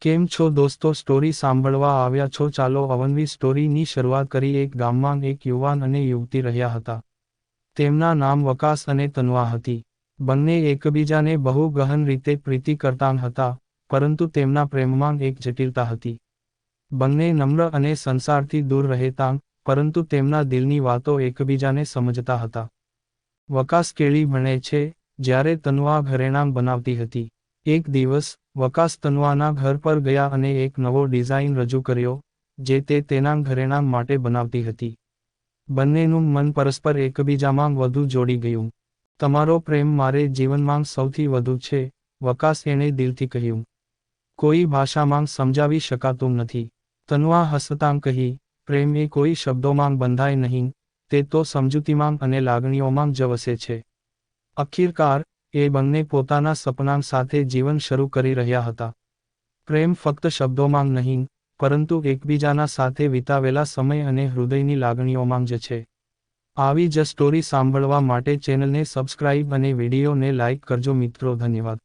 કેમ છો દોસ્તો, સ્ટોરી સાંભળવા આવ્યા છો? ચાલો અવનવી સ્ટોરીની શરૂઆત કરી. એક ગામમાં એક યુવાન અને યુવતી રહ્યા હતા. તેમના નામ વકાસ અને તન્વા હતી. બંને એકબીજાને બહુ ગહન રીતે પ્રીતિ કરતા હતા, પરંતુ તેમના પ્રેમમાં એક જટિલતા હતી. બંને નમ્ર અને સંસારથી દૂર રહેતા, પરંતુ તેમના દિલની વાતો એકબીજાને સમજતા હતા. વકાસ કેળી ભણે છે, જ્યારે તન્વા ઘરેણાં બનાવતી હતી. એક દિવસ, વકાસ તન્વાના ઘર પર ગયા અને એક નવો ડિઝાઇન રજૂ કર્યો, જે તે તેના ઘરેણાં માટે બનાવતી હતી. બંનેનું મન પરસ્પર એકબીજામાં વધુ જોડી ગયું. તમારો પ્રેમ મારે જીવનમાં સૌથી વધુ છે, વકાસ એણે દિલથી કહ્યું. કોઈ ભાષામાં સમજાવી શકાતું નથી. તન્વા હસતાં કહી, પ્રેમ એ કોઈ શબ્દોમાં બંધાય નહીં, તે તો સમજૂતીમાં અને લાગણીઓમાં જ વસે છે. અખીરકાર, એ બંને પોતાના સપનાં સાથે જીવન શરૂ કરી રહ્યા હતા. પ્રેમ ફક્ત શબ્દોમાં નહીં, પરંતુ એકબીજાના સાથે વિતાવેલા સમય અને હૃદયની લાગણીઓમાં જ છે. આવી જ સ્ટોરી સાંભળવા માટે ચેનલને સબસ્ક્રાઇબ અને વિડીયોને લાઇક કરજો મિત્રો. ધન્યવાદ.